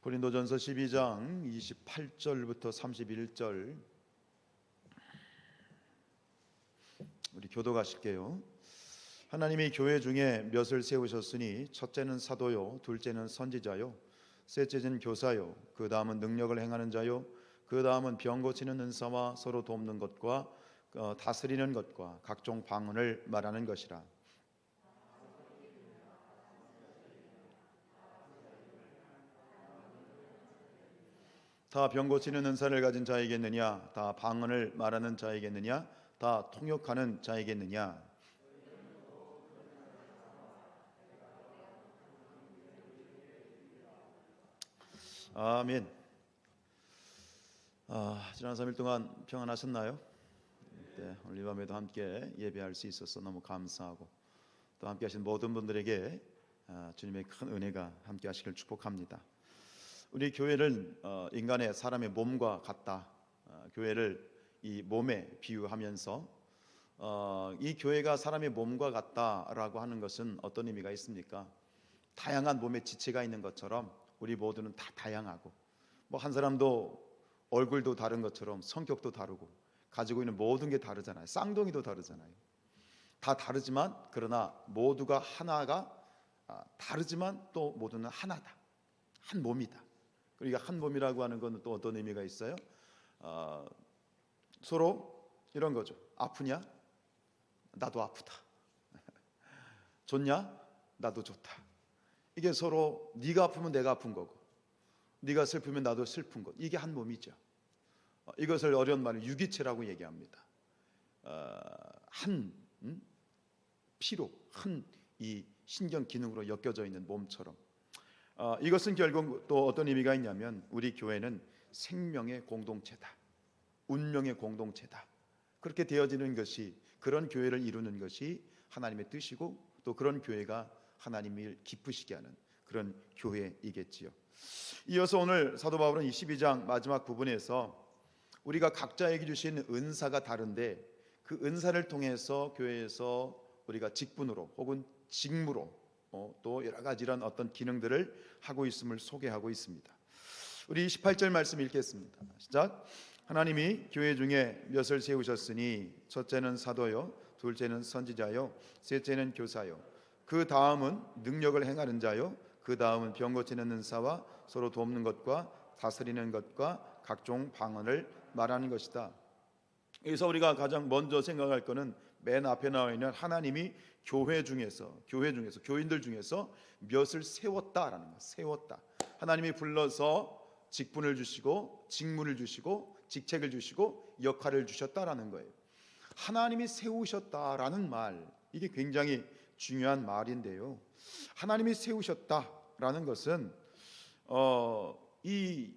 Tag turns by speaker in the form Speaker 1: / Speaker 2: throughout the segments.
Speaker 1: 고린도전서 12장 28절부터 31절 우리 교독하실게요. 하나님이 교회 중에 몇을 세우셨으니 첫째는 사도요, 둘째는 선지자요, 셋째는 교사요, 그 다음은 능력을 행하는 자요, 그 다음은 병 고치는 은사와 서로 돕는 것과 다스리는 것과 각종 방언을 말하는 것이라. 다 병 고치는 은사를 가진 자이겠느냐? 다 방언을 말하는 자이겠느냐? 다 통역하는 자이겠느냐? 아멘. 지난 3일 동안 평안하셨나요? 네, 오늘 이 밤에도 함께 예배할 수 있어서 너무 감사하고 또 함께 하신 모든 분들에게 주님의 큰 은혜가 함께 하시길 축복합니다. 우리 교회를 인간의 사람의 몸과 같다. 교회를 이 몸에 비유하면서 이 교회가 사람의 몸과 같다라고 하는 것은 어떤 의미가 있습니까? 다양한 몸의 지체가 있는 것처럼 우리 모두는 다 다양하고 뭐 한 사람도 얼굴도 다른 것처럼 성격도 다르고 가지고 있는 모든 게 다르잖아요. 쌍둥이도 다르잖아요. 다 다르지만 그러나 모두가 하나가 다르지만 또 모두는 하나다. 한 몸이다. 그러니까 한 몸이라고 하는 건 또 어떤 의미가 있어요? 서로 이런 거죠. 아프냐? 나도 아프다. 좋냐? 나도 좋다. 이게 서로 네가 아프면 내가 아픈 거고 네가 슬프면 나도 슬픈 것. 이게 한 몸이죠. 이것을 어려운 말로 유기체라고 얘기합니다. 한 피로, 한 이 신경 기능으로 엮여져 있는 몸처럼. 이것은 결국 또 어떤 의미가 있냐면 우리 교회는 생명의 공동체다. 운명의 공동체다. 그렇게 되어지는 것이, 그런 교회를 이루는 것이 하나님의 뜻이고 또 그런 교회가 하나님을 기쁘시게 하는 그런 교회이겠지요. 이어서 오늘 사도 바울은 22장 마지막 부분에서 우리가 각자에게 주신 은사가 다른데 그 은사를 통해서 교회에서 우리가 직분으로 혹은 직무로 또 여러 가지 이런 어떤 기능들을 하고 있음을 소개하고 있습니다. 우리 28절 말씀 읽겠습니다. 시작. 하나님이 교회 중에 몇을 세우셨으니 첫째는 사도요, 둘째는 선지자요, 셋째는 교사요, 그 다음은 능력을 행하는 자요, 그 다음은 병 고치는 은사와 서로 돕는 것과 다스리는 것과 각종 방언을 말하는 것이다. 여기서 우리가 가장 먼저 생각할 것은 맨 앞에 나와 있는 하나님이 교회 중에서 교인들 중에서 몇을 세웠다라는 것. 세웠다. 하나님이 불러서 직분을 주시고 직무를 주시고 직책을 주시고 역할을 주셨다라는 거예요. 하나님이 세우셨다라는 말, 이게 굉장히 중요한 말인데요. 하나님이 세우셨다라는 것은 이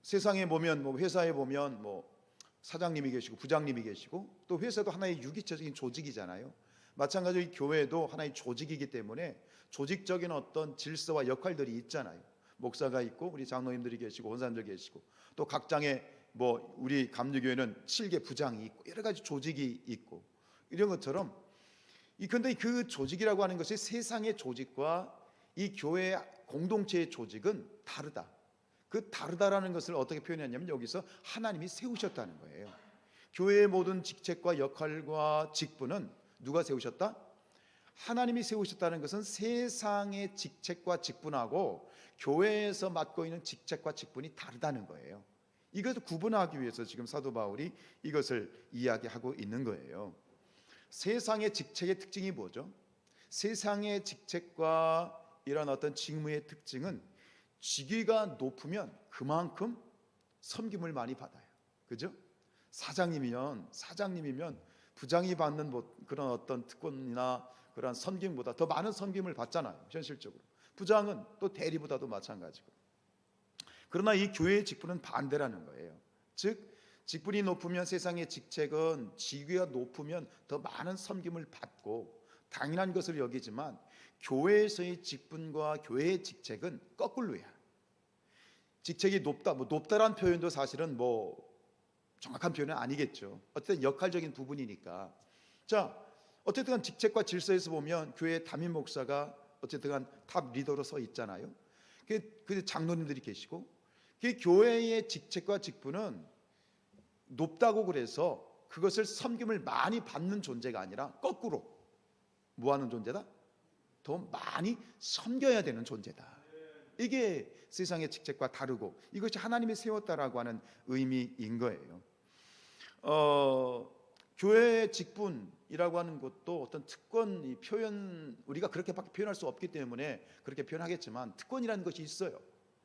Speaker 1: 세상에 보면 뭐 회사에 보면 뭐 사장님이 계시고 부장님이 계시고 또 회사도 하나의 유기체적인 조직이잖아요. 마찬가지로 교회도 하나의 조직이기 때문에 조직적인 어떤 질서와 역할들이 있잖아요. 목사가 있고 우리 장로님들이 계시고 원사님들 계시고 또 각장의 뭐 우리 감리교회는 7개 부장이 있고 여러 가지 조직이 있고 이런 것처럼 근데 그 조직이라고 하는 것이 세상의 조직과 이 교회 공동체의 조직은 다르다. 그 다르다라는 것을 어떻게 표현했냐면 여기서 하나님이 세우셨다는 거예요. 교회의 모든 직책과 역할과 직분은 누가 세우셨다? 하나님이 세우셨다는 것은 세상의 직책과 직분하고 교회에서 맡고 있는 직책과 직분이 다르다는 거예요. 이것을 구분하기 위해서 지금 사도 바울이 이것을 이야기하고 있는 거예요. 세상의 직책의 특징이 뭐죠? 세상의 직책과 이런 어떤 직무의 특징은 직위가 높으면 그만큼 섬김을 많이 받아요. 그죠? 사장님이면 부장이 받는 그런 어떤 특권이나 그런 섬김보다 더 많은 섬김을 받잖아요. 현실적으로. 부장은 또 대리보다도 마찬가지고. 그러나 이 교회의 직분은 반대라는 거예요. 즉 직분이 높으면 세상의 직책은 직위가 높으면 더 많은 섬김을 받고 당연한 것을 여기지만 교회에서의 직분과 교회의 직책은 거꾸로야. 직책이 높다, 높다란 표현도 사실은 정확한 표현은 아니겠죠. 어쨌든 역할적인 부분이니까. 자, 어쨌든 직책과 질서에서 보면 교회 담임 목사가 어쨌든 탑 리더로 서 있잖아요. 그 장로님들이 계시고, 그 교회의 직책과 직분은 높다고 그래서 그것을 섬김을 많이 받는 존재가 아니라 거꾸로 뭐 하는 존재다? 더 많이 섬겨야 되는 존재다. 이게 세상의 직책과 다르고 이것이 하나님이 세웠다라고 하는 의미인 거예요. 교회의 직분이라고 하는 것도 어떤 특권 표현, 우리가 그렇게밖에 표현할 수 없기 때문에 그렇게 표현하겠지만 특권이라는 것이 있어요.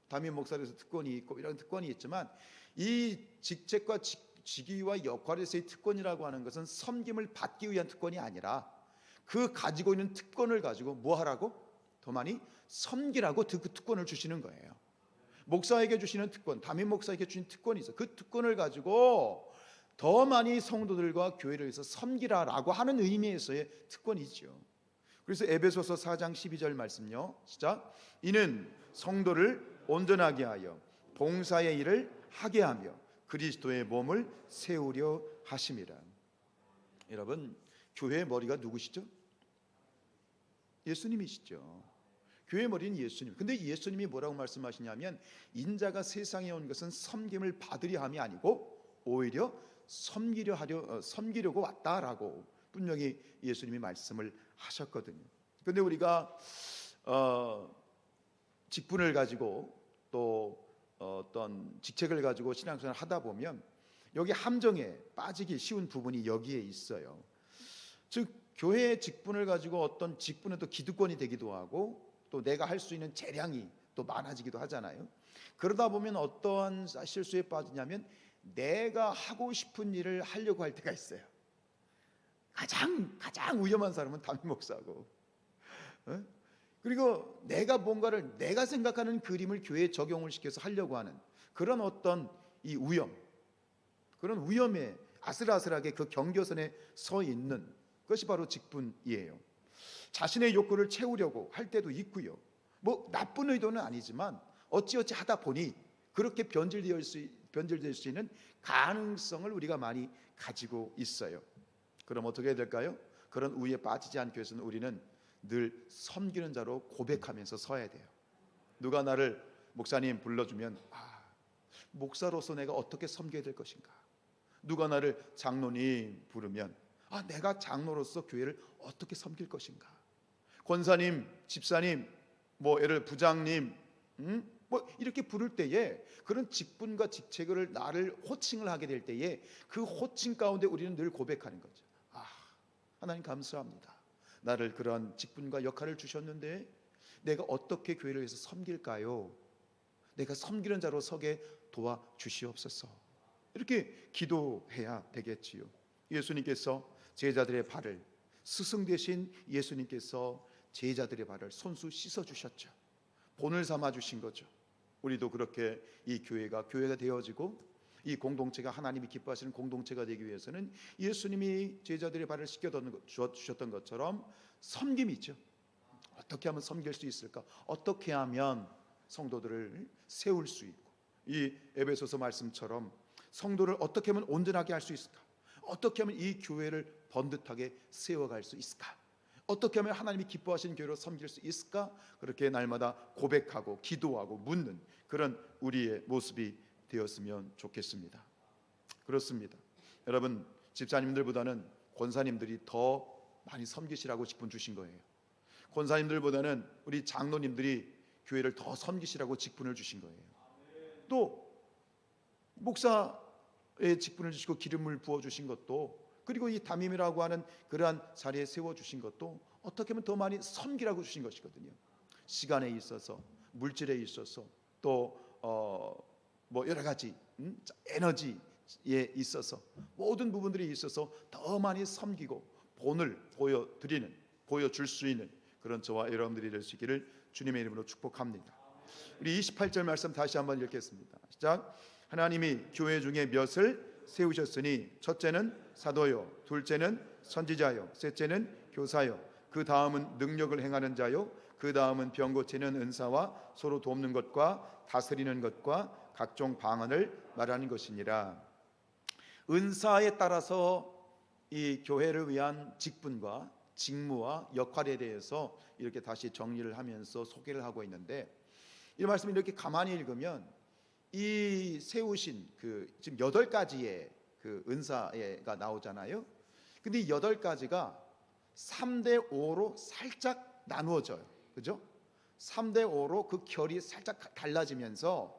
Speaker 1: 담임 목사로서 특권이 있고 이런 특권이 있지만, 이 직책과 직위와 역할에서의 특권이라고 하는 것은 섬김을 받기 위한 특권이 아니라 그 가지고 있는 특권을 가지고 뭐 하라고? 더 많이 섬기라고 그 특권을 주시는 거예요. 목사에게 주시는 특권, 담임 목사에게 주신 특권이 있어. 그 특권을 가지고 더 많이 성도들과 교회를 위해서 섬기라라고 하는 의미에서의 특권이죠. 그래서 에베소서 4장 12절 말씀요, 시작. 이는 성도를 온전하게 하여 봉사의 일을 하게 하며 그리스도의 몸을 세우려 하심이라. 여러분, 교회의 머리가 누구시죠? 예수님이시죠. 교회의 머리는 예수님. 근데 예수님이 뭐라고 말씀하시냐면, 인자가 세상에 온 것은 섬김을 받으려 함이 아니고 오히려 섬기려고 왔다라고 분명히 예수님이 말씀을 하셨거든요. 근데 우리가 직분을 가지고 또 어떤 직책을 가지고 신앙생활을 하다 보면 여기 함정에 빠지기 쉬운 부분이 여기에 있어요. 즉, 교회의 직분을 가지고 어떤 직분은 또 기득권이 되기도 하고 또 내가 할 수 있는 재량이 또 많아지기도 하잖아요. 그러다 보면 어떠한 실수에 빠지냐면 내가 하고 싶은 일을 하려고 할 때가 있어요. 가장 위험한 사람은 담임 목사고, 그리고 내가 뭔가를 내가 생각하는 그림을 교회에 적용을 시켜서 하려고 하는 그런 어떤 이 위험, 그런 위험에 아슬아슬하게 그 경계선에 서 있는 것이 바로 직분이에요. 자신의 욕구를 채우려고 할 때도 있고요. 뭐 나쁜 의도는 아니지만 어찌어찌 하다 보니 그렇게 변질될 수 있는 가능성을 우리가 많이 가지고 있어요. 그럼 어떻게 해야 될까요? 그런 우위에 빠지지 않기 위해서는 우리는 늘 섬기는 자로 고백하면서 서야 돼요. 누가 나를 목사님 불러주면 목사로서 내가 어떻게 섬겨야 될 것인가? 누가 나를 장로님 부르면 내가 장로로서 교회를 어떻게 섬길 것인가? 권사님, 집사님, 예를 부장님, 이렇게 부를 때에 그런 직분과 직책을 나를 호칭을 하게 될 때에 그 호칭 가운데 우리는 늘 고백하는 거죠. 하나님 감사합니다. 나를 그런 직분과 역할을 주셨는데 내가 어떻게 교회를 위해서 섬길까요? 내가 섬기는 자로 서게 도와주시옵소서. 이렇게 기도해야 되겠지요. 예수님께서 제자들의 발을, 스승 되신 예수님께서 제자들의 발을 손수 씻어 주셨죠. 본을 삼아 주신 거죠. 우리도 그렇게 이 교회가 되어지고 이 공동체가 하나님이 기뻐하시는 공동체가 되기 위해서는 예수님이 제자들의 발을 씻겨 주셨던 것처럼 섬김이 있죠. 어떻게 하면 섬길 수 있을까? 어떻게 하면 성도들을 세울 수 있고, 이 에베소서 말씀처럼 성도를 어떻게 하면 온전하게 할 수 있을까? 어떻게 하면 이 교회를 번듯하게 세워갈 수 있을까? 어떻게 하면 하나님이 기뻐하시는 교회로 섬길 수 있을까? 그렇게 날마다 고백하고 기도하고 묻는 그런 우리의 모습이 되었으면 좋겠습니다. 그렇습니다. 여러분, 집사님들보다는 권사님들이 더 많이 섬기시라고 직분 주신 거예요. 권사님들보다는 우리 장로님들이 교회를 더 섬기시라고 직분을 주신 거예요. 또 목사의 직분을 주시고 기름을 부어 주신 것도, 그리고 이 담임이라고 하는 그러한 자리에 세워 주신 것도 어떻게 하면 더 많이 섬기라고 주신 것이거든요. 시간에 있어서, 물질에 있어서, 또 여러 가지 에너지에 있어서 모든 부분들이 있어서 더 많이 섬기고 본을 보여줄 수 있는 그런 저와 여러분들이 될 수 있기를 주님의 이름으로 축복합니다. 우리 28절 말씀 다시 한번 읽겠습니다. 시작. 하나님이 교회 중에 몇을 세우셨으니 첫째는 사도요, 둘째는 선지자요, 셋째는 교사요, 그 다음은 능력을 행하는 자요, 그 다음은 병 고치는 은사와 서로 돕는 것과 다스리는 것과 각종 방언을 말하는 것이니라. 은사에 따라서 이 교회를 위한 직분과 직무와 역할에 대해서 이렇게 다시 정리를 하면서 소개를 하고 있는데, 이 말씀을 이렇게 가만히 읽으면 이 세우신 그 지금 8가지의 그 은사가 나오잖아요. 근데 이 8가지가 3대 5로 살짝 나누어져요. 그죠? 3대 5로 그 결이 살짝 달라지면서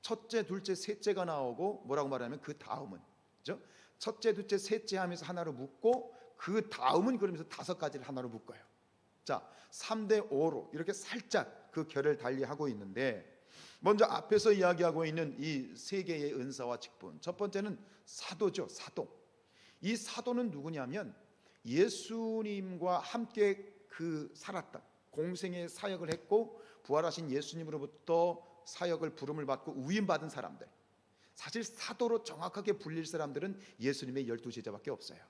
Speaker 1: 첫째, 둘째, 셋째가 나오고 뭐라고 말하면 그 다음은, 그죠? 첫째, 둘째, 셋째 하면서 하나로 묶고 그 다음은 그러면서 5가지를 하나로 묶어요. 자, 3대 5로 이렇게 살짝 그 결을 달리하고 있는데, 먼저 앞에서 이야기하고 있는 이 3개의 은사와 직분, 첫 번째는 사도죠. 사도. 이 사도는 누구냐면 예수님과 함께 그 살았다, 공생의 사역을 했고 부활하신 예수님으로부터 사역을 부름을 받고 위임받은 사람들. 사실 사도로 정확하게 불릴 사람들은 예수님의 12제자밖에 없어요.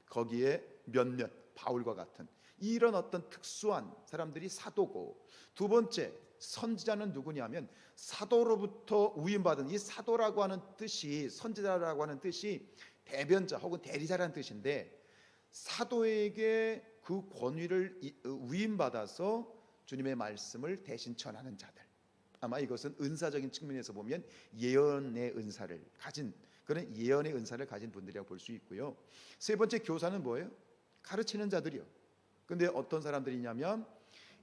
Speaker 1: 거기에 몇몇 바울과 같은 이런 어떤 특수한 사람들이 사도고, 두 번째 선지자는 누구냐면 사도로부터 위임받은, 이 사도라고 하는 뜻이, 선지자라고 하는 뜻이 대변자 혹은 대리자라는 뜻인데, 사도에게 그 권위를 위임받아서 주님의 말씀을 대신 전하는 자들. 아마 이것은 은사적인 측면에서 보면 예언의 은사를 가진, 그런 예언의 은사를 가진 분들이라고 볼 수 있고요. 세 번째 교사는 뭐예요? 가르치는 자들이요. 근데 어떤 사람들이냐면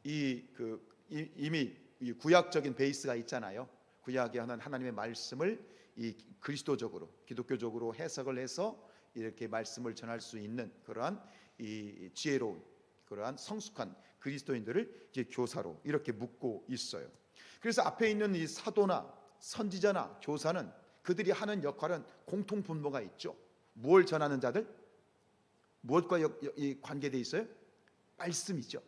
Speaker 1: 이미 이 구약적인 베이스가 있잖아요. 구약에 하는 하나님의 말씀을 이 그리스도적으로, 기독교적으로 해석을 해서 이렇게 말씀을 전할 수 있는 그러한 이 지혜로운, 그러한 성숙한 그리스도인들을 이제 교사로 이렇게 묶고 있어요. 그래서 앞에 있는 이 사도나 선지자나 교사는 그들이 하는 역할은 공통 분모가 있죠. 뭘 전하는 자들? 무엇과 관계되어 있어요? 말씀이죠.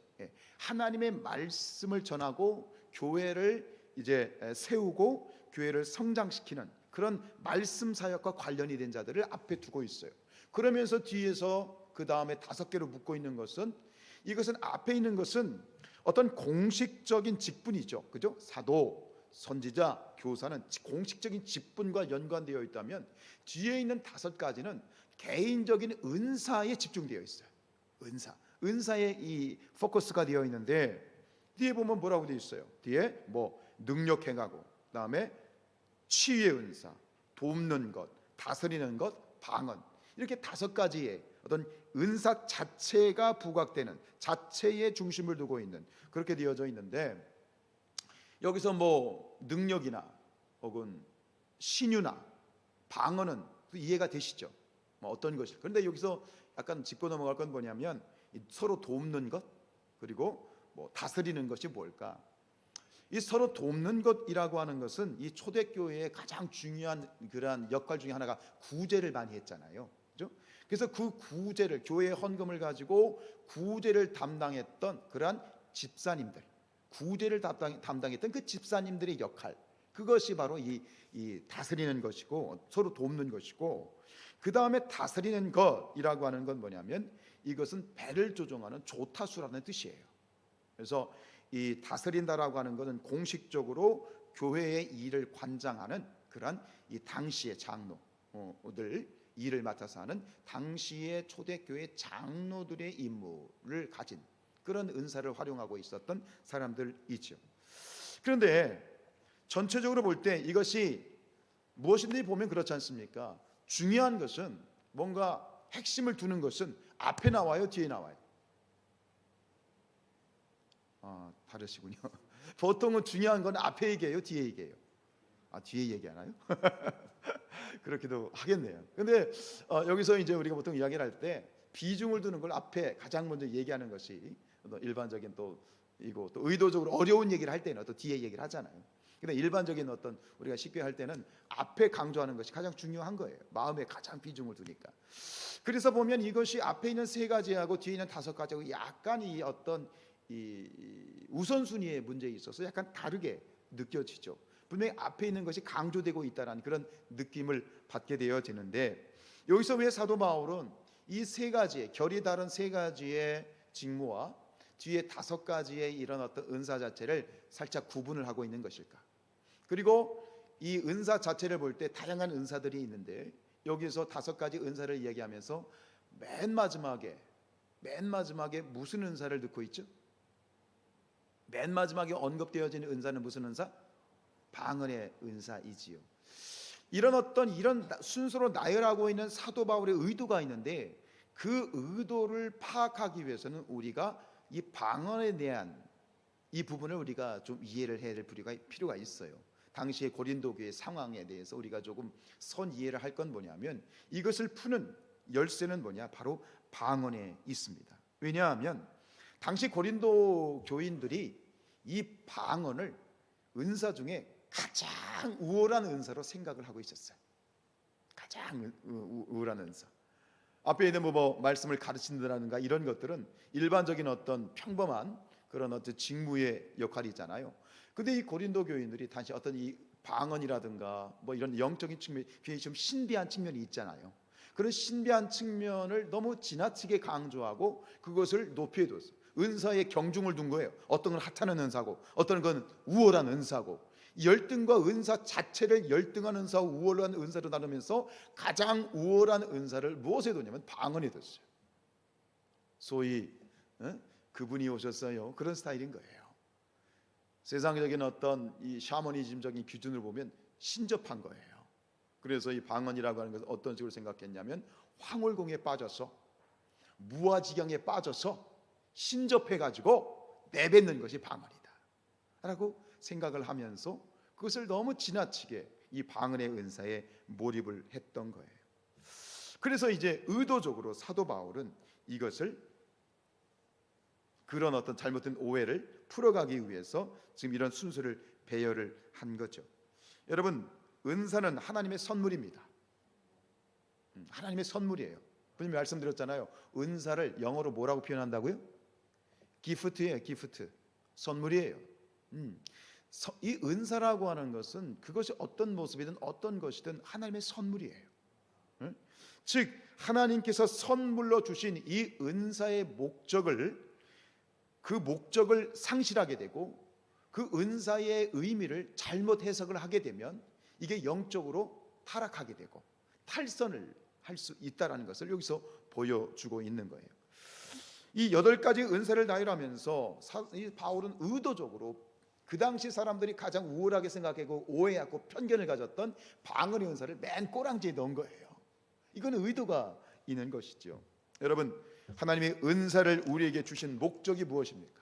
Speaker 1: 하나님의 말씀을 전하고 교회를 이제 세우고 교회를 성장시키는 그런 말씀 사역과 관련이 된 자들을 앞에 두고 있어요. 그러면서 뒤에서 그 다음에 5개로 묶고 있는 것은, 이것은 앞에 있는 것은 어떤 공식적인 직분이죠. 그죠? 사도, 선지자, 교사는 공식적인 직분과 연관되어 있다면, 뒤에 있는 5가지는 개인적인 은사에 집중되어 있어요. 은사에 이 포커스가 되어 있는데, 뒤에 보면 뭐라고 되어 있어요? 뒤에 뭐 능력 행하고, 그다음에 치유의 은사, 돕는 것, 다스리는 것, 방언, 이렇게 5가지의 어떤 은사 자체가 부각되는, 자체의 중심을 두고 있는, 그렇게 되어져 있는데, 여기서 뭐 능력이나 혹은 신유나 방언은 이해가 되시죠? 뭐 어떤 것일. 그런데 여기서 약간 짚고 넘어갈 건 뭐냐면 서로 돕는 것, 그리고 뭐 다스리는 것이 뭘까? 이 서로 돕는 것이라고 하는 것은 이 초대교회의 가장 중요한 그러한 역할 중에 하나가 구제를 많이 했잖아요. 그죠? 그래서 그 구제를, 교회의 헌금을 가지고 구제를 담당했던 그러한 집사님들, 구제를 담당했던 그 집사님들의 역할, 그것이 바로 이 다스리는 것이고 서로 돕는 것이고, 그 다음에 다스리는 것이라고 하는 건 뭐냐면 이것은 배를 조종하는 조타수라는 뜻이에요. 그래서 이 다스린다라고 하는 것은 공식적으로 교회의 일을 관장하는 그런 이 당시의 장로들, 일을 맡아서 하는 당시의 초대교회 장로들의 임무를 가진 그런 은사를 활용하고 있었던 사람들이죠. 그런데 전체적으로 볼 때 이것이 무엇인지 보면 그렇지 않습니까? 중요한 것은, 뭔가 핵심을 두는 것은 앞에 나와요, 뒤에 나와요? 다르시군요. 보통은 중요한 건 앞에 얘기해요, 뒤에 얘기해요? 뒤에 얘기하나요? 그렇기도 하겠네요. 근데 여기서 이제 우리가 보통 이야기를 할 때 비중을 두는 걸 앞에 가장 먼저 얘기하는 것이 일반적인, 또 이거 또 의도적으로 어려운 얘기를 할 때는 또 뒤에 얘기를 하잖아요. 근데 일반적인 어떤 우리가 쉽게 할 때는 앞에 강조하는 것이 가장 중요한 거예요. 마음에 가장 비중을 두니까. 그래서 보면 이것이 앞에 있는 3가지하고 뒤에 있는 5가지하고 약간 이 어떤 이 우선순위의 문제에 있어서 약간 다르게 느껴지죠. 분명히 앞에 있는 것이 강조되고 있다는 그런 느낌을 받게 되어지는데, 여기서 왜 사도 바울은 이 3가지의 결이 다른 3가지의 직무와 뒤에 5가지의 이런 어떤 은사 자체를 살짝 구분을 하고 있는 것일까? 그리고 이 은사 자체를 볼 때 다양한 은사들이 있는데, 여기서 5가지 은사를 이야기하면서 맨 마지막에 무슨 은사를 넣고 있죠? 맨 마지막에 언급되어지는 은사는 무슨 은사? 방언의 은사이지요. 이런 순서로 나열하고 있는 사도 바울의 의도가 있는데, 그 의도를 파악하기 위해서는 우리가 이 방언에 대한 이 부분을 우리가 좀 이해를 해야 될 필요가 있어요. 당시의 고린도 교회 상황에 대해서 우리가 조금 선 이해를 할 건 뭐냐면, 이것을 푸는 열쇠는 뭐냐? 바로 방언에 있습니다. 왜냐하면 당시 고린도 교인들이 이 방언을 은사 중에 가장 우월한 은사로 생각을 하고 있었어요. 가장 우월한 은사. 앞에 있는 뭐 말씀을 가르친다든가 이런 것들은 일반적인 어떤 평범한 그런 어떤 직무의 역할이잖아요. 근데 이 고린도 교인들이 당시 어떤 이 방언이라든가 뭐 이런 영적인 측면, 굉장히 좀 신비한 측면이 있잖아요. 그런 신비한 측면을 너무 지나치게 강조하고 그것을 높여뒀어요. 은사에 경중을 둔 거예요. 어떤 건 핫하는 은사고, 어떤 건 우월한 은사고, 열등과 은사 자체를 열등한 은사와 우월한 은사로 나누면서 가장 우월한 은사를 무엇에 뒀냐면 방언에 뒀어요. 소위 그분이 오셨어요, 그런 스타일인 거예요. 세상적인 어떤 이 샤머니즘적인 기준을 보면 신접한 거예요. 그래서 이 방언이라고 하는 것은 어떤 식으로 생각했냐면, 황홀공에 빠져서 무아지경에 빠져서 신접해가지고 내뱉는 것이 방언이다 라고 생각을 하면서 그것을 너무 지나치게 이 방언의 은사에 몰입을 했던 거예요. 그래서 이제 의도적으로 사도 바울은 이것을, 그런 어떤 잘못된 오해를 풀어가기 위해서 지금 이런 순서를 배열을 한 거죠. 여러분, 은사는 하나님의 선물입니다. 하나님의 선물이에요. 분명히 말씀드렸잖아요. 은사를 영어로 뭐라고 표현한다고요? 기프트예요. 기프트. 선물이에요. 이 은사라고 하는 것은 그것이 어떤 모습이든 어떤 것이든 하나님의 선물이에요. 즉 하나님께서 선물로 주신 이 은사의 그 목적을 상실하게 되고 그 은사의 의미를 잘못 해석을 하게 되면 이게 영적으로 타락하게 되고 탈선을 할 수 있다는 것을 여기서 보여주고 있는 거예요. 이 8가지 은사를 나열하면서 이 바울은 의도적으로 그 당시 사람들이 가장 우월하게 생각하고 오해하고 편견을 가졌던 방언의 은사를 맨 꼬랑지에 넣은 거예요. 이건 의도가 있는 것이죠. 여러분, 하나님의 은사를 우리에게 주신 목적이 무엇입니까?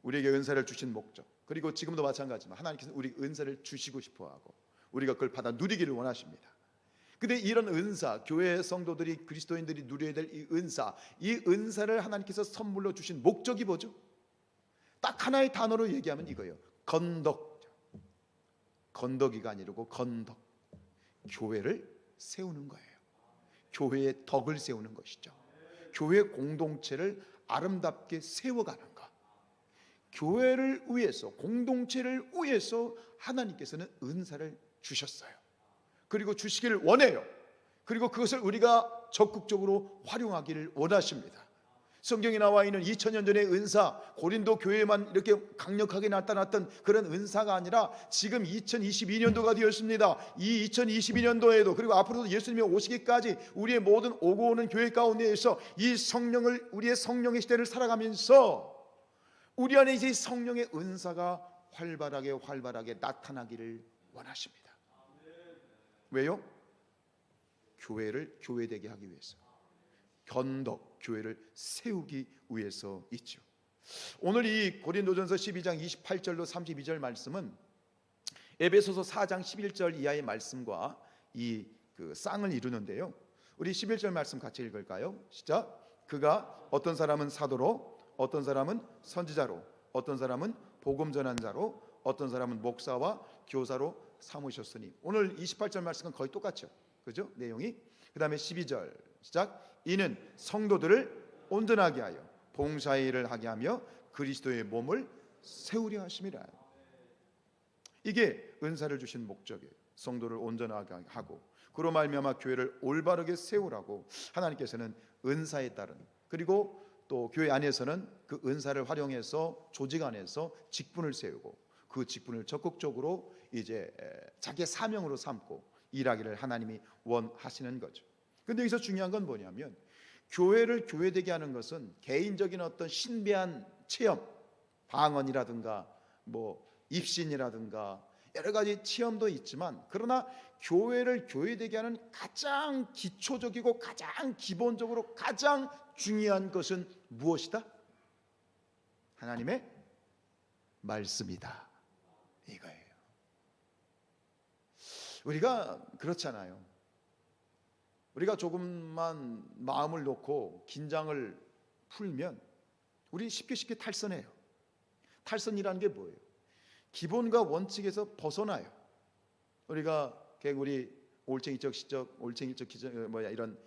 Speaker 1: 우리에게 은사를 주신 목적, 그리고 지금도 마찬가지지만 하나님께서는 우리 은사를 주시고 싶어하고 우리가 그걸 받아 누리기를 원하십니다. 근데 이런 은사, 교회 성도들이, 그리스도인들이 누려야 될 이 은사를 하나님께서 선물로 주신 목적이 뭐죠? 딱 하나의 단어로 얘기하면 이거예요. 건덕. 건덕이가 아니고 건덕. 교회를 세우는 거예요. 교회의 덕을 세우는 것이죠. 교회 공동체를 아름답게 세워가는 것. 교회를 위해서, 공동체를 위해서 하나님께서는 은사를 주셨어요. 그리고 주시기를 원해요. 그리고 그것을 우리가 적극적으로 활용하기를 원하십니다. 성경에 나와 있는 2000년 전의 은사, 고린도 교회만 이렇게 강력하게 나타났던 그런 은사가 아니라 지금 2022년도가 되었습니다. 이 2022년도에도, 그리고 앞으로도 예수님이 오시기까지 우리의 모든 오고 오는 교회 가운데에서 이 성령을, 우리의 성령의 시대를 살아가면서 우리 안에 이제 성령의 은사가 활발하게 나타나기를 원하십니다. 왜요? 교회를 교회되게 하기 위해서, 건덕, 교회를 세우기 위해서 있죠. 오늘 이 고린도전서 12장 28절로 32절 말씀은 에베소서 4장 11절 이하의 말씀과 그 쌍을 이루는데요. 우리 11절 말씀 같이 읽을까요? 시작. 그가 어떤 사람은 사도로, 어떤 사람은 선지자로, 어떤 사람은 복음 전한 자로, 어떤 사람은 목사와 교사로 삼으셨으니. 오늘 28절 말씀은 거의 똑같죠. 그죠? 내용이. 그 다음에 12절 시작. 이는 성도들을 온전하게 하여 봉사의 일을 하게 하며 그리스도의 몸을 세우려 하심이라. 이게 은사를 주신 목적이에요. 성도를 온전하게 하고 그로 말미암아 교회를 올바르게 세우라고 하나님께서는 은사에 따른, 그리고 또 교회 안에서는 그 은사를 활용해서 조직 안에서 직분을 세우고 그 직분을 적극적으로 이제 자기의 사명으로 삼고 일하기를 하나님이 원하시는 거죠. 근데 여기서 중요한 건 뭐냐면, 교회를 교회되게 하는 것은 개인적인 어떤 신비한 체험, 방언이라든가 뭐 입신이라든가 여러 가지 체험도 있지만, 그러나 교회를 교회되게 하는 가장 기초적이고 가장 기본적으로 가장 중요한 것은 무엇이다? 하나님의 말씀이다, 이거예요. 우리가 그렇잖아요. 우리가 조금만 마음을 놓고 긴장을 풀면 우리 쉽게 탈선해요. 탈선이라는 게 뭐예요? 기본과 원칙에서 벗어나요. 우리가 우리 올챙이적 시적, 올챙이적 기적 이런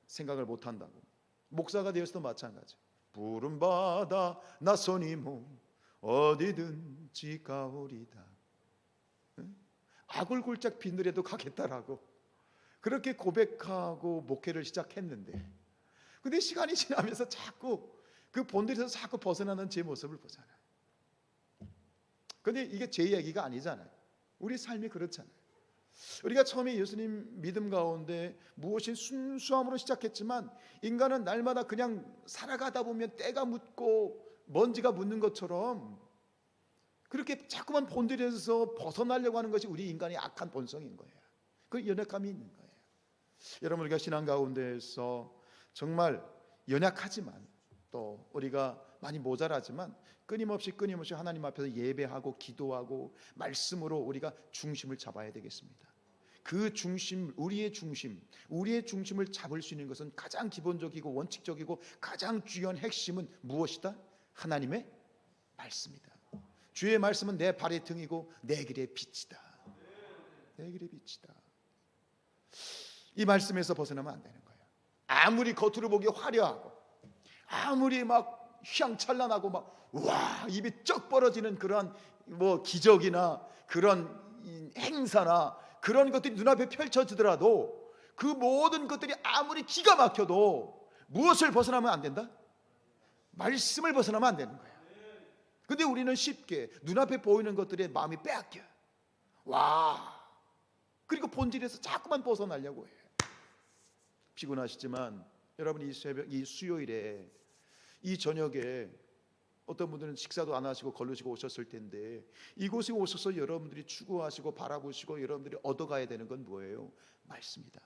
Speaker 1: 생각을 못 한다고. 목사가 되어서도 마찬가지. 푸른 바다 나선이 몸 어디든지 가오리다. 아굴골짝 비늘에도 가겠다라고 그렇게 고백하고 목회를 시작했는데, 근데 시간이 지나면서 자꾸 그 본질에서 자꾸 벗어나는 제 모습을 보잖아요. 근데 이게 제 이야기가 아니잖아요. 우리 삶이 그렇잖아요. 우리가 처음에 예수님 믿음 가운데 무엇인 순수함으로 시작했지만, 인간은 날마다 그냥 살아가다 보면 때가 묻고 먼지가 묻는 것처럼 그렇게 자꾸만 본질에서 벗어나려고 하는 것이 우리 인간의 악한 본성인 거예요. 그 연약함이 있는 거예요. 여러분, 우리가 신앙 가운데서 정말 연약하지만 또 우리가 많이 모자라지만 끊임없이 하나님 앞에서 예배하고 기도하고 말씀으로 우리가 중심을 잡아야 되겠습니다. 그 중심, 우리의 중심을 잡을 수 있는 것은 가장 기본적이고 원칙적이고 가장 중요한 핵심은 무엇이다? 하나님의 말씀이다. 주의 말씀은 내 발의 등이고 내 길의 빛이다. 내 길의 빛이다. 이 말씀에서 벗어나면 안 되는 거예요. 아무리 겉으로 보기 화려하고 아무리 막 휘황찬란하고 막 와 입이 쩍 벌어지는 그런 기적이나 그런 행사나 그런 것들이 눈앞에 펼쳐지더라도 그 모든 것들이 아무리 기가 막혀도 무엇을 벗어나면 안 된다? 말씀을 벗어나면 안 되는 거예요. 근데 우리는 쉽게 눈앞에 보이는 것들에 마음이 빼앗겨요. 와, 그리고 본질에서 자꾸만 벗어나려고 해요. 피곤하시지만 여러분, 이 수요일에, 이 저녁에 어떤 분들은 식사도 안 하시고 걸으시고 오셨을 텐데, 이곳에 오셔서 여러분들이 추구하시고 바라보시고 여러분들이 얻어가야 되는 건 뭐예요? 말씀이다.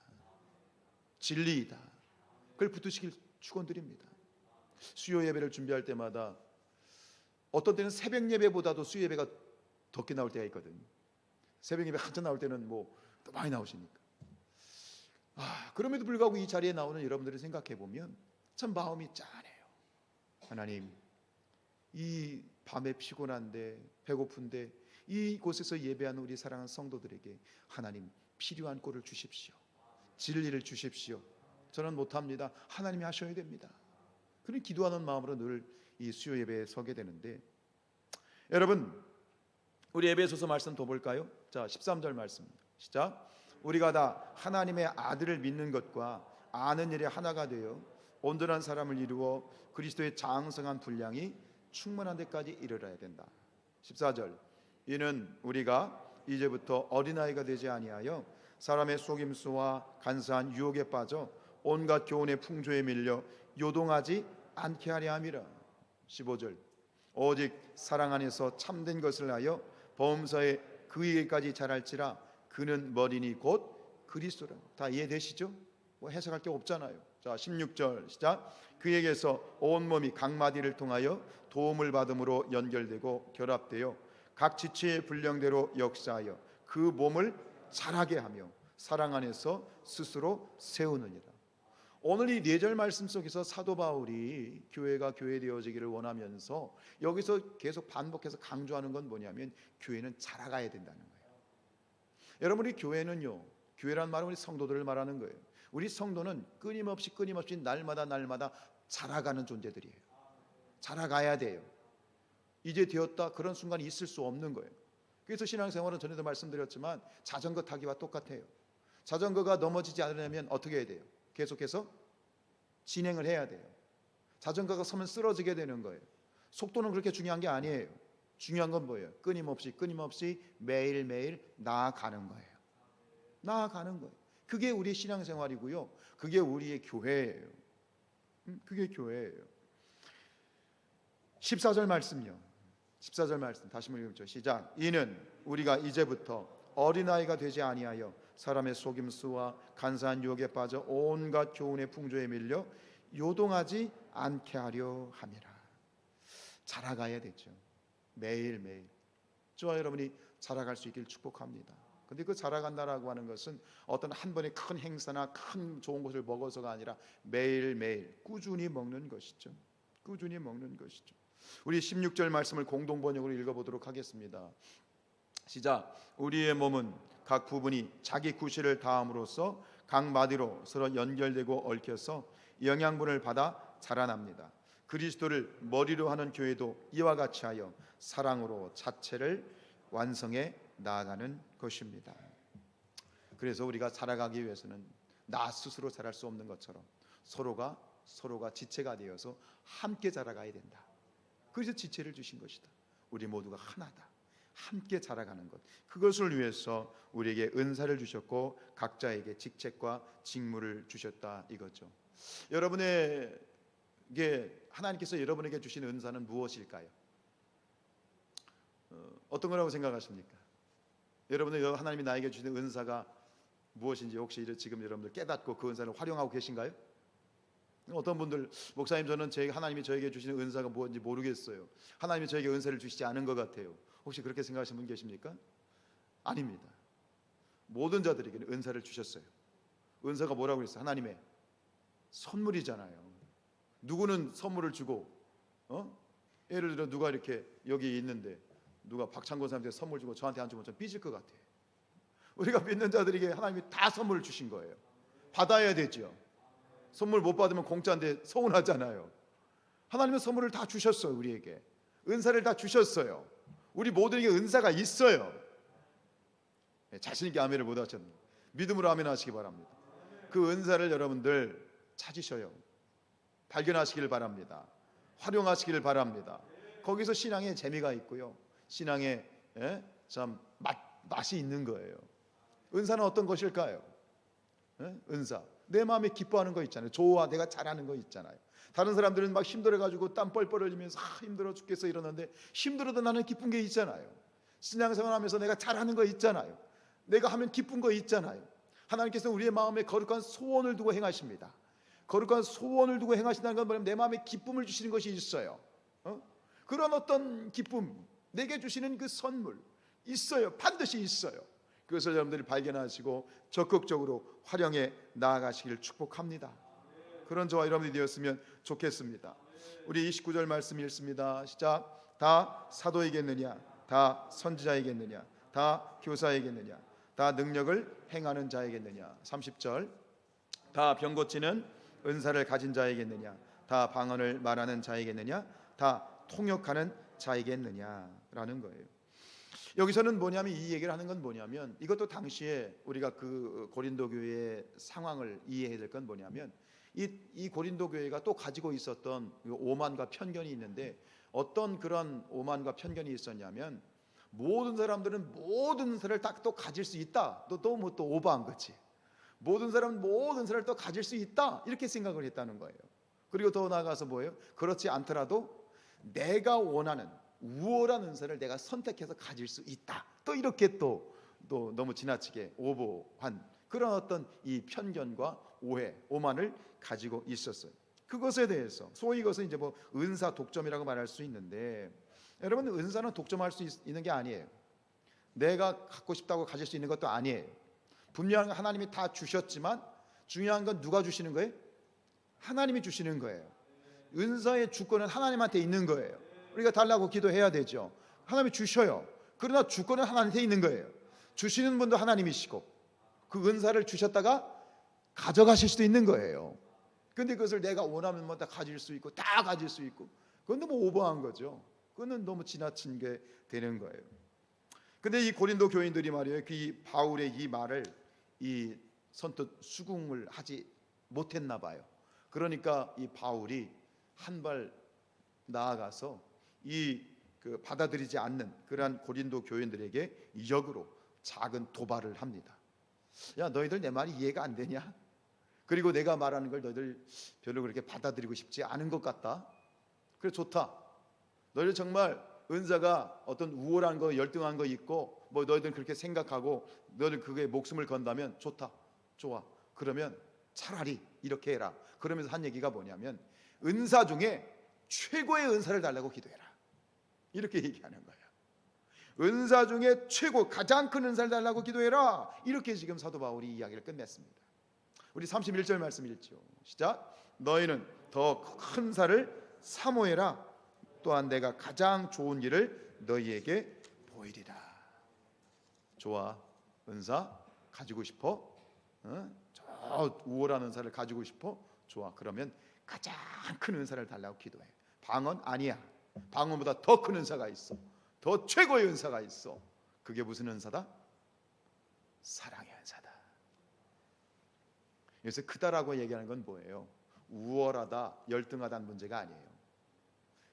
Speaker 1: 진리이다. 그걸 붙드시길 축원드립니다. 수요 예배를 준비할 때마다 어떤 때는 새벽 예배보다도 수요 예배가 덥게 나올 때가 있거든요. 새벽 예배 한참 나올 때는 더 많이 나오시니까. 그럼에도 불구하고 이 자리에 나오는 여러분들을 생각해 보면 참 마음이 짠해요. 하나님, 이 밤에 피곤한데 배고픈데 이곳에서 예배하는 우리 사랑하는 성도들에게 하나님 필요한 꼴을 주십시오. 진리를 주십시오. 저는 못합니다. 하나님이 하셔야 됩니다. 그런 기도하는 마음으로 늘 이 수요 예배에 서게 되는데, 여러분, 우리 에베소서 말씀 더 볼까요? 자, 13절 말씀입니다. 시작. 우리가 다 하나님의 아들을 믿는 것과 아는 일에 하나가 되어 온전한 사람을 이루어 그리스도의 장성한 분량이 충만한 데까지 이르러야 된다. 14절. 이는 우리가 이제부터 어린아이가 되지 아니하여 사람의 속임수와 간사한 유혹에 빠져 온갖 교훈의 풍조에 밀려 요동하지 않게 하려 함이라. 15절. 오직 사랑 안에서 참된 것을 하여 범사에 그에게까지 자랄지라. 그는 머리니 곧 그리스도라. 다 이해되시죠? 해석할 게 없잖아요. 자, 16절 시작. 그에게서 온몸이 각 마디를 통하여 도움을 받음으로 연결되고 결합되어 각 지체의 분량대로 역사하여 그 몸을 자라게 하며 사랑 안에서 스스로 세우느니라. 오늘 이 4절 말씀 속에서 사도 바울이 교회가 교회되어지기를 원하면서 여기서 계속 반복해서 강조하는 건 뭐냐면 교회는 자라가야 된다는 거예요. 여러분, 우리 교회는요, 교회란 말은 우리 성도들을 말하는 거예요. 우리 성도는 끊임없이 날마다 자라가는 존재들이에요. 자라가야 돼요. 이제 되었다 그런 순간이 있을 수 없는 거예요. 그래서 신앙생활은 전에도 말씀드렸지만 자전거 타기와 똑같아요. 자전거가 넘어지지 않으려면 어떻게 해야 돼요? 계속해서 진행을 해야 돼요. 자전거가 서면 쓰러지게 되는 거예요. 속도는 그렇게 중요한 게 아니에요. 중요한 건 뭐예요? 끊임없이 매일매일 나아가는 거예요. 나아가는 거예요. 그게 우리의 신앙생활이고요. 그게 우리의 교회예요. 그게 교회예요. 14절 말씀요. 14절 말씀 다시 한번 읽죠. 시작. 이는 우리가 이제부터 어린아이가 되지 아니하여 사람의 속임수와 간사한 유혹에 빠져 온갖 교훈의 풍조에 밀려 요동하지 않게 하려 함이라. 자라가야 되죠. 매일매일 저와 여러분이 자라갈 수 있길 축복합니다. 근데 그 자라간다라고 하는 것은 어떤 한 번의 큰 행사나 큰 좋은 것을 먹어서가 아니라 매일매일 꾸준히 먹는 것이죠. 꾸준히 먹는 것이죠. 우리 16절 말씀을 공동 번역으로 읽어보도록 하겠습니다. 시작. 우리의 몸은 각 부분이 자기 구실을 다함으로써 각 마디로 서로 연결되고 얽혀서 영양분을 받아 자라납니다. 그리스도를 머리로 하는 교회도 이와 같이 하여 사랑으로 자체를 완성해 나아가는 것입니다. 그래서 우리가 자라가기 위해서는 나 스스로 자랄 수 없는 것처럼 서로가 지체가 되어서 함께 자라가야 된다. 그래서 지체를 주신 것이다. 우리 모두가 하나다. 함께 자라가는 것, 그것을 위해서 우리에게 은사를 주셨고 각자에게 직책과 직무를 주셨다 이거죠. 여러분에게 하나님께서 여러분에게 주신 은사는 무엇일까요? 어떤 거라고 생각하십니까? 여러분은 하나님이 나에게 주신 은사가 무엇인지 혹시 지금 여러분들 깨닫고 그 은사를 활용하고 계신가요? 어떤 분들, 목사님 저는 하나님이 저에게 주시는 은사가 무엇인지 모르겠어요. 하나님이 저에게 은사를 주시지 않은 것 같아요. 혹시 그렇게 생각하시는 분 계십니까? 아닙니다. 모든 자들에게는 은사를 주셨어요. 은사가 뭐라고 했어요? 하나님의 선물이잖아요. 누구는 선물을 주고 예를 들어 누가 이렇게 여기 있는데 누가 박창건 사람한테 선물 주고 저한테 안 주면 좀 삐질 것 같아요. 우리가 믿는 자들에게 하나님이 다 선물을 주신 거예요. 받아야 되죠. 선물 못 받으면 공짜인데 서운하잖아요. 하나님은 선물을 다 주셨어요. 우리에게 은사를 다 주셨어요. 우리 모두에게 은사가 있어요. 자신 있게 아멘을 못 하셨는데 믿음으로 아멘 하시기 바랍니다. 그 은사를 여러분들 찾으셔요. 발견하시기를 바랍니다. 활용하시기를 바랍니다. 거기서 신앙의 재미가 있고요. 신앙의 참 맛이 있는 거예요. 은사는 어떤 것일까요? 은사, 내 마음에 기뻐하는 거 있잖아요. 좋아, 내가 잘하는 거 있잖아요. 다른 사람들은 막 힘들어가지고 땀 뻘뻘 흘리면서 힘들어 죽겠어 이러는데 힘들어도 나는 기쁜 게 있잖아요. 신앙생활하면서 내가 잘하는 거 있잖아요. 내가 하면 기쁜 거 있잖아요. 하나님께서 우리의 마음에 거룩한 소원을 두고 행하십니다. 거룩한 소원을 두고 행하신다는 건 뭐냐면 내 마음에 기쁨을 주시는 것이 있어요. 그런 어떤 기쁨, 내게 주시는 그 선물 있어요. 반드시 있어요. 그것을 여러분들이 발견하시고 적극적으로 활용해 나아가시길 축복합니다. 그런 저와 여러분이 되었으면 좋겠습니다. 우리 29절 말씀 읽습니다. 시작. 다 사도이겠느냐? 다 선지자이겠느냐? 다 교사이겠느냐? 다 능력을 행하는 자이겠느냐? 30절. 다 병 고치는 은사를 가진 자이겠느냐? 다 방언을 말하는 자이겠느냐? 다 통역하는 자이겠느냐? 라는 거예요. 여기서는 뭐냐면 이 얘기를 하는 건 뭐냐면 이것도 당시에 우리가 그 고린도 교회의 상황을 이해해야 될 건 뭐냐면 이 고린도 교회가 또 가지고 있었던 오만과 편견이 있는데 어떤 그런 오만과 편견이 있었냐면 모든 사람들은 모든 은사를 딱 또 가질 수 있다. 또 오버한 거지. 모든 사람은 모든 은사를 또 가질 수 있다. 이렇게 생각을 했다는 거예요. 그리고 더 나아가서 뭐예요? 그렇지 않더라도 내가 원하는 우월한 은사를 내가 선택해서 가질 수 있다. 또 이렇게 또 너무 지나치게 오버한 그런 어떤 이 편견과 오해, 오만을 가지고 있었어요. 그것에 대해서 소위 이것은 이제 뭐 은사 독점이라고 말할 수 있는데 여러분 은사는 독점할 수 있는 게 아니에요. 내가 갖고 싶다고 가질 수 있는 것도 아니에요. 분명히 하나님이 다 주셨지만 중요한 건 누가 주시는 거예요? 하나님이 주시는 거예요. 은사의 주권은 하나님한테 있는 거예요. 우리가 달라고 기도해야 되죠. 하나님이 주셔요. 그러나 주권은 하나님한테 있는 거예요. 주시는 분도 하나님이시고 그 은사를 주셨다가 가져가실 수도 있는 거예요. 그런데 그것을 내가 원하면 뭐 다 가질 수 있고 다 가질 수 있고 그건 너무 오버한 거죠. 그건 너무 지나친 게 되는 거예요. 근데 이 고린도 교인들이 말이에요. 그 바울의 이 말을 이 선뜻 수긍을 하지 못했나 봐요. 그러니까 이 바울이 한 발 나아가서 그 받아들이지 않는 그러한 고린도 교인들에게 역으로 작은 도발을 합니다. 야, 너희들 내 말이 이해가 안 되냐? 그리고 내가 말하는 걸 너희들 별로 그렇게 받아들이고 싶지 않은 것 같다. 그래 좋다. 너희들 정말 은사가 어떤 우월한 거, 열등한 거 있고 뭐 너희들 그렇게 생각하고 너희들 그게 목숨을 건다면 좋다, 좋아. 그러면 차라리 이렇게 해라. 그러면서 한 얘기가 뭐냐면 은사 중에 최고의 은사를 달라고 기도해라. 이렇게 얘기하는 거예요. 은사 중에 최고, 가장 큰 은사를 달라고 기도해라. 이렇게 지금 사도 바울이 이야기를 끝냈습니다. 우리 31절 말씀 읽죠. 시작. 너희는 더 큰 사를 사모해라. 또한 내가 가장 좋은 일을 너희에게 보이리라. 좋아, 은사 가지고 싶어? 저 우월한 은사를 가지고 싶어? 좋아, 그러면 가장 큰 은사를 달라고 기도해. 방언 아니야. 방언보다 더 큰 은사가 있어. 더 최고의 은사가 있어. 그게 무슨 은사다? 사랑의 은사다. 그래서 크다라고 얘기하는 건 뭐예요? 우월하다, 열등하다는 문제가 아니에요.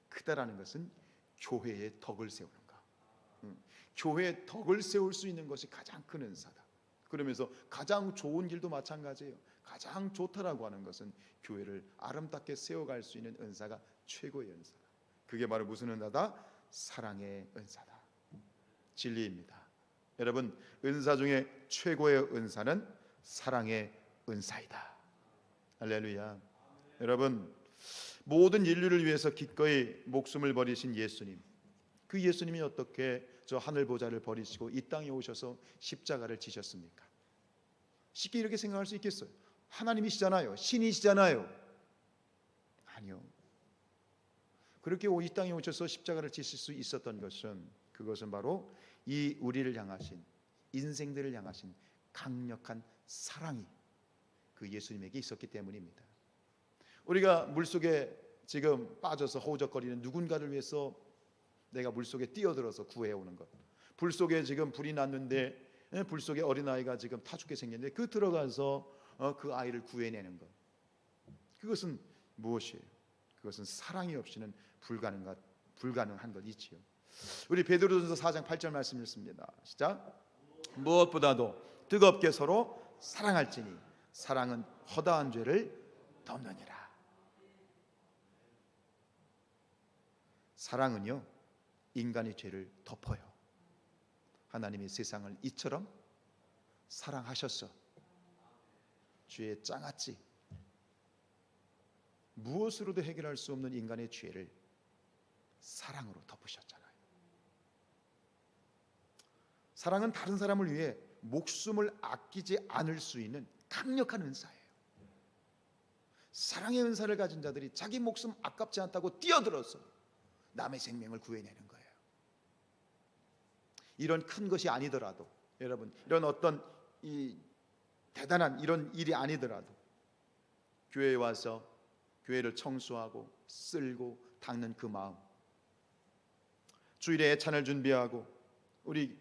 Speaker 1: 크다라는 것은 교회의 덕을 세우는 거. 교회의 덕을 세울 수 있는 것이 가장 큰 은사다. 그러면서 가장 좋은 길도 마찬가지예요. 가장 좋다라고 하는 것은 교회를 아름답게 세워갈 수 있는 은사가 최고의 은사다. 그게 바로 무슨 은사다? 사랑의 은사다. 진리입니다. 여러분, 은사 중에 최고의 은사는 사랑의 은사이다. 할렐루야. 여러분, 모든 인류를 위해서 기꺼이 목숨을 버리신 예수님, 그 예수님이 어떻게 저 하늘 보좌를 버리시고 이 땅에 오셔서 십자가를 지셨습니까? 쉽게 이렇게 생각할 수 있겠어요? 하나님이시잖아요. 신이시잖아요. 아니요. 그렇게 이 땅에 오셔서 십자가를 지실 수 있었던 것은, 그것은 바로 이 우리를 향하신, 인생들을 향하신 강력한 사랑이 그 예수님에게 있었기 때문입니다. 우리가 물속에 지금 빠져서 허우적거리는 누군가를 위해서 내가 물속에 뛰어들어서 구해오는 것, 불 속에 지금 불이 났는데 불 속에 어린아이가 지금 타 죽게 생겼는데 그 들어가서 그 아이를 구해내는 것, 그것은 무엇이에요? 그것은 사랑이 없이는 불가능한 것이지요. 우리 베드로전서 4장 8절 말씀 읽습니다. 시작. 무엇보다도 뜨겁게 서로 사랑할지니 사랑은 허다한 죄를 덮느니라. 사랑은요, 인간의 죄를 덮어요. 하나님이 세상을 이처럼 사랑하셨어. 죄의 장아찌, 무엇으로도 해결할 수 없는 인간의 죄를 사랑으로 덮으셨잖아요. 사랑은 다른 사람을 위해 목숨을 아끼지 않을 수 있는 강력한 은사예요. 사랑의 은사를 가진 자들이 자기 목숨 아깝지 않다고 뛰어들어서 남의 생명을 구해내는 거예요. 이런 큰 것이 아니더라도, 여러분, 이런 어떤 이 대단한 이런 일이 아니더라도 교회에 와서 교회를 청소하고 쓸고 닦는 그 마음, 주일에 애찬을 준비하고 우리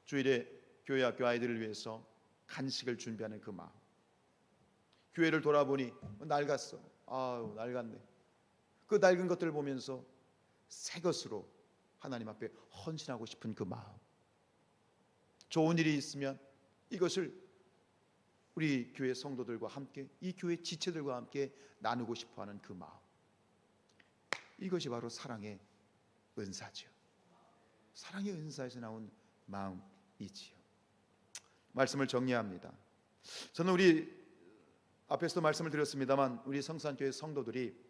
Speaker 1: 주일에 교회 학교 아이들을 위해서 간식을 준비하는 그 마음, 교회를 돌아보니 낡았어. 아유, 낡았네. 그 낡은 것들을 보면서 새 것으로 하나님 앞에 헌신하고 싶은 그 마음, 좋은 일이 있으면 이것을 우리 교회 성도들과 함께, 이 교회 지체들과 함께 나누고 싶어하는 그 마음, 이것이 바로 사랑의 은사지요. 사랑의 은사에서 나온 마음이지요. 말씀을 정리합니다. 저는 우리 앞에서도 말씀을 드렸습니다만 우리 성산교회 성도들이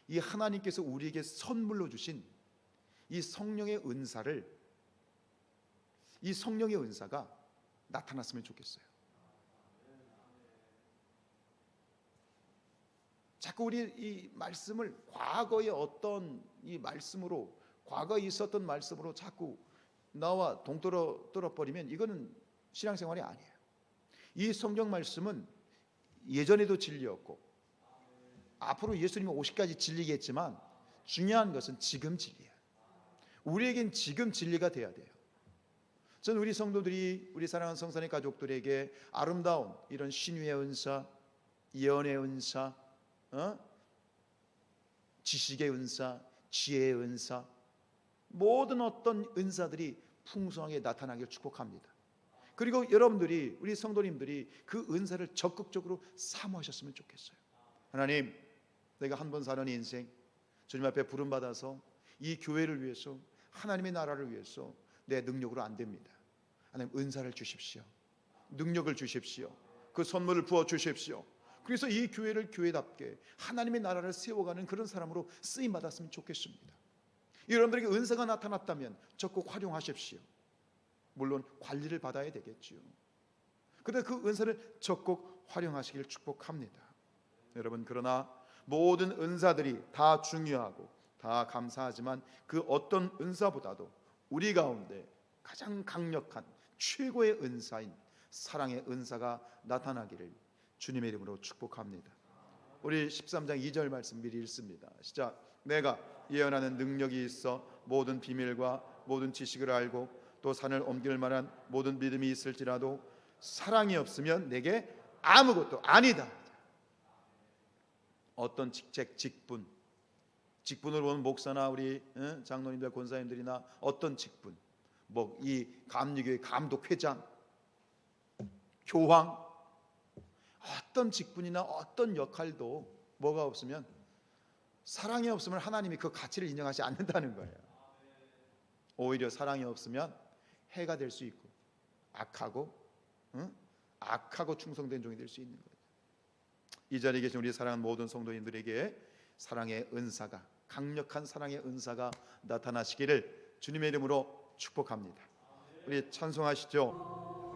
Speaker 1: 이 하나님께서 우리에게 선물로 주신 이 성령의 은사를, 이 성령의 은사가 나타났으면 좋겠어요. 자꾸 우리 이 말씀을 과거의 어떤 이 말씀으로, 과거에 있었던 말씀으로 자꾸 나와 동떨어 버리면 이거는 신앙생활이 아니에요. 이 성경 말씀은 예전에도 진리였고 앞으로 예수님이 오시까지 진리겠지만 중요한 것은 지금 진리예요. 우리에겐 지금 진리가 돼야 돼요. 저는 우리 성도들이, 우리 사랑하는 성산의 가족들에게 아름다운 이런 신유의 은사, 예언의 은사, 지식의 은사, 지혜의 은사, 모든 어떤 은사들이 풍성하게 나타나길 축복합니다. 그리고 여러분들이, 우리 성도님들이 그 은사를 적극적으로 사모하셨으면 좋겠어요. 하나님, 내가 한 번 사는 인생 주님 앞에 부름받아서 이 교회를 위해서, 하나님의 나라를 위해서 내 능력으로 안 됩니다. 하나님 은사를 주십시오. 능력을 주십시오. 그 선물을 부어 주십시오. 그래서 이 교회를 교회답게 하나님의 나라를 세워가는 그런 사람으로 쓰임 받았으면 좋겠습니다. 여러분들에게 은사가 나타났다면 적극 활용하십시오. 물론 관리를 받아야 되겠지요. 그런데 그 은사를 적극 활용하시길 축복합니다. 여러분, 그러나 모든 은사들이 다 중요하고 다 감사하지만 그 어떤 은사보다도 우리 가운데 가장 강력한 최고의 은사인 사랑의 은사가 나타나기를 주님의 이름으로 축복합니다. 우리 13장 2절 말씀 미리 읽습니다. 시작. 내가 예언하는 능력이 있어 모든 비밀과 모든 지식을 알고 또 산을 옮길 만한 모든 믿음이 있을지라도 사랑이 없으면 내게 아무것도 아니다. 어떤 직책, 직분으로 보는 목사나 우리 장로님들, 권사님들이나 어떤 직분, 뭐 이 감리교회 감독회장, 교황, 어떤 직분이나 어떤 역할도 뭐가 없으면, 사랑이 없으면 하나님이 그 가치를 인정하지 않는다는 거예요. 오히려 사랑이 없으면 해가 될 수 있고 악하고 충성된 종이 될 수 있는 거예요. 이 자리에 계신 우리 사랑하는 모든 성도님들에게 사랑의 은사가, 강력한 사랑의 은사가 나타나시기를 주님의 이름으로 축복합니다. 우리 찬송하시죠.